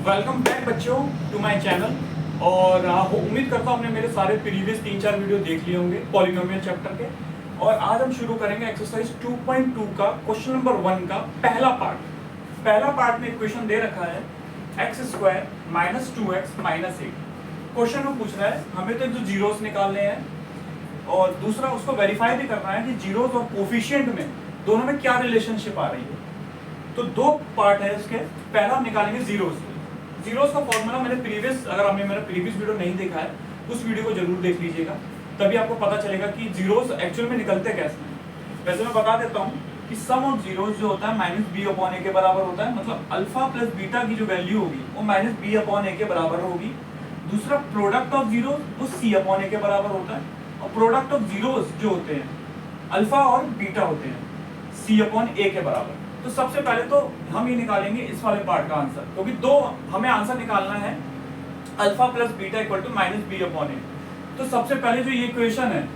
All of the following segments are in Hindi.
वेलकम बैक बच्चों टू माय चैनल। और उम्मीद करता हूँ आपने मेरे सारे प्रीवियस 3-4 वीडियो देख लिए होंगे पॉलिनोमियल चैप्टर के। और आज हम शुरू करेंगे एक्सरसाइज 2.2 का क्वेश्चन नंबर 1 का पहला पार्ट में इक्वेशन दे रखा है x square minus 2x minus 8। Question में पूछ रहा है हमें तो जो जीरोस निकालने हैं और दूसरा उसको वेरीफाई भी करना है कि जीरोस और कोफिशिएंट में दोनों में क्या रिलेशनशिप आ रही है। तो दो पार्ट है इसके। पहला हम निकालेंगे जीरोस का फॉर्मूला अगर आपने मेरा प्रीवियस वीडियो नहीं देखा है उस वीडियो को जरूर देख लीजिएगा, तभी आपको पता चलेगा कि जीरोस एक्चुअल में निकलते कैसे हैं। वैसे मैं बता देता हूँ कि सम ऑफ जीरोस जो होता है माइनस बी अपॉन ए के बराबर होता है, मतलब अल्फा प्लस बीटा की जो वैल्यू होगी वो माइनस बी अपॉन ए के बराबर होगी। दूसरा प्रोडक्ट ऑफ जीरोस वो सी अपॉन ए के बराबर होता है, और प्रोडक्ट ऑफ जीरोस जो होते हैं अल्फा और बीटा होते हैं सी अपॉन ए के बराबर। तो सबसे पहले तो हम ये निकालेंगे इस वाले पार्ट का आंसर, क्योंकि दो हमें आंसर निकालना है alpha plus beta equal to minus b upon a. तो सबसे पहले जो ये इक्वेशन है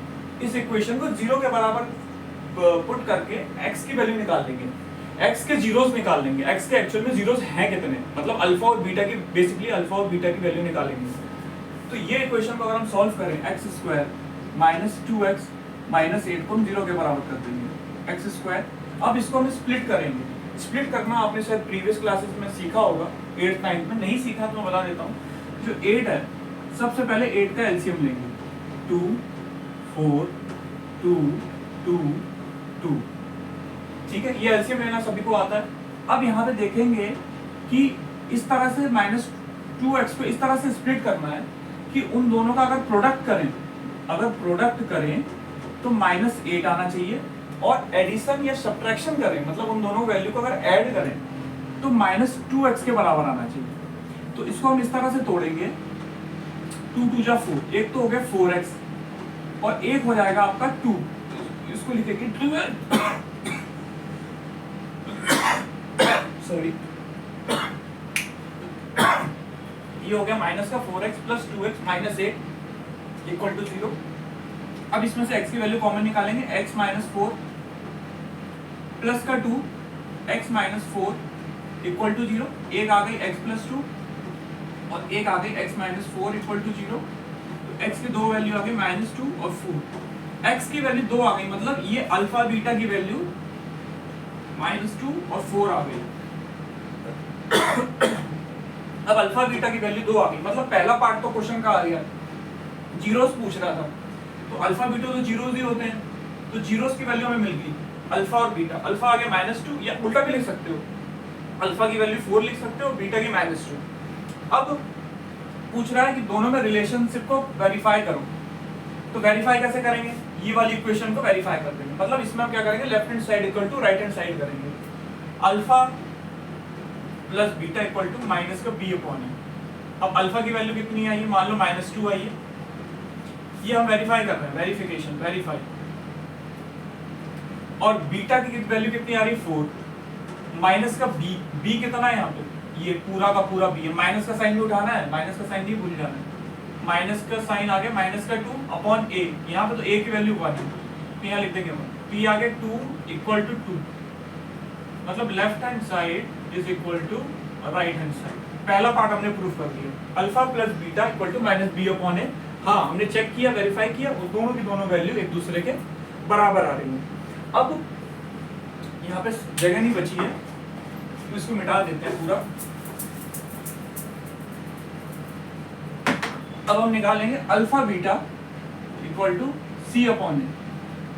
इस इक्वेशन को जीरो के बराबर पुट करके x की वैल्यू निकाल लेंगे, x के जीरोस निकाल लेंगे, x के एक्चुअल में जीरोस हैं कितने, मतलब अल्फा और बीटा की बेसिकली अल्फा और बीटा की वैल्यू निकालेंगे। तो ये इक्वेशन को अगर हम सॉल्व करें x square minus 2x minus 8 को हम जीरो के बराबर कर देंगे x स्क्वायर। अब इसको हम स्प्लिट करेंगे। स्प्लिट करना आपने शायद प्रीवियस क्लासेस में सीखा होगा, 8th 9th में। नहीं सीखा तो मैं बता देता हूँ। जो 8 है सबसे पहले 8 का एलसीएम लेंगे, 2 4 2 2 2। ठीक है, ये एलसीएम लेना सभी को आता है। अब यहाँ पे देखेंगे कि इस तरह से माइनस 2x को इस तरह से स्प्लिट करना है कि उन दोनों का अगर प्रोडक्ट करें तो माइनस 8 आना चाहिए, और एडिशन या सब्ट्रैक्शन करें मतलब उन दोनों वैल्यू को अगर ऐड करें तो माइनस 2x के बराबर आना चाहिए। तो इसको हम इस तरह से तोड़ेंगे, 2 2 जा 4, एक तो हो गया 4x और एक हो जाएगा आपका 2। इसको लिखेंगे 2 सॉरी ये हो गया माइनस का 4x plus 2x minus 8 equal to 0। अब इसमें से x की वैल्यू कॉमन निकालेंगे, x माइनस 4 प्लस का 2 x माइनस 4 इक्वल टू 0। एक आ गई x प्लस 2 और एक आ गई x माइनस 4 इक्वल टू 0। तो x की दो वैल्यू आ गई माइनस 2 और 4। x की वैल्यू 2 आ गई, मतलब ये अल्फा बीटा की वैल्यू माइनस 2 और 4 आ गई। अब अल्फा बीटा की वैल्यू 2 आ गई, मतलब पहला पार्ट तो क्वेश्चन का आ गया, जीरोस पूछ रहा था। तो अल्फा बीटा तो जीरोस ही होते हैं, तो जीरोस की वैल्यू हमें मिल गई अल्फा और बीटा। अल्फा आ गया माइनस 2, या उल्टा भी लिख सकते हो, अल्फा की वैल्यू 4 लिख सकते हो, बीटा की माइनस 2। अब पूछ रहा है कि दोनों में रिलेशनशिप को वेरीफाई करो। तो वेरीफाई कैसे करेंगे, ये वाली इक्वेशन को वेरीफाई कर देंगे। मतलब इसमें हम क्या करेंगे, left hand side equal to right hand side करेंगे, alpha plus beta equal to minus का बी अपॉन है। अब अल्फा की वैल्यू कितनी आई है, मान लो माइनस 2 आई है, ये हम वेरीफाई कर रहे हैं, वेरीफाई। और बीटा की वैल्यू कितनी आ रही है, 4 माइनस का बी कितना है यहाँ पे, ये पूरा का पूरा बी है। माइनस का साइन भी उठाना है, माइनस का साइन नहीं भूल जाना है। माइनस का साइन आ गया माइनस का 2 अपॉन ए, यहाँ पे तो ए की वैल्यू 1 है, तो यहाँ लिख देंगे पी आ गया 2 इक्वल टू 2, मतलब left hand side is equal to right hand side. पहला पार्ट हमने प्रूव कर दिया, alpha plus beta equal to minus b upon a. हाँ, हमने चेक किया, वेरीफाई किया, वो दोनों की दोनों वैल्यू एक दूसरे के बराबर आ रही है। अब यहाँ पे जगह नहीं बची है तो इसको मिटा देते हैं पूरा। अब हम निकालेंगे alpha beta equal to c upon a.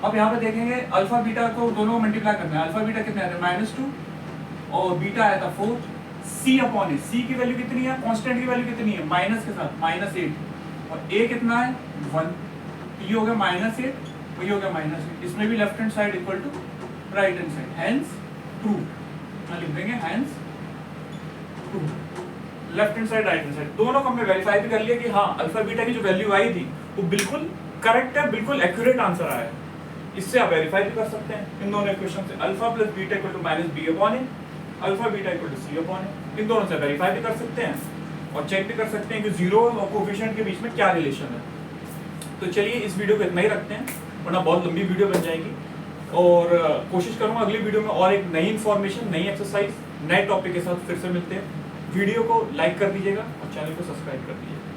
अब यहाँ पे देखेंगे अल्फा बीटा को दोनों को मल्टीप्लाई करना है। अल्फा बीटा कितने आते हैं, माइनस 2 और बीटा आया था 4। सी अपॉन ए, सी की वैल्यू कितनी है, कांस्टेंट की वैल्यू कितनी है, माइनस के साथ माइनस 8, और ए कितना है 1। ये हो गया माइनस 8 और ये हो गया माइनस 8। इसमें भी left hand side equal to right hand side, hence true. मैं लिख देंगे hence true, left hand side right hand side दोनों को हमने वेरीफाई भी कर लिया कि हाँ अल्फा बीटा की जो वैल्यू आई थी वो बिल्कुल करेक्ट है, बिल्कुल एक्यूरेट आंसर आया है। इससे आप वेरीफाई भी कर सकते हैं इन दोनों इक्वेशन से, alpha plus beta equal to minus b upon a, alpha beta equal to c upon a. इन दोनों से वेरीफाई भी कर सकते हैं और चेक भी कर सकते हैं कि जीरो और कोफिशिएंट के बीच में क्या रिलेशन है। तो चलिए इस वीडियो को इतना ही रखते हैं, वरना बहुत लंबी वीडियो बन जाएगी। और कोशिश करूँगा अगली वीडियो में और एक नई इन्फॉर्मेशन, नई एक्सरसाइज, नए टॉपिक के साथ फिर से मिलते हैं। वीडियो को लाइक कर दीजिएगा और चैनल को सब्सक्राइब कर दीजिएगा।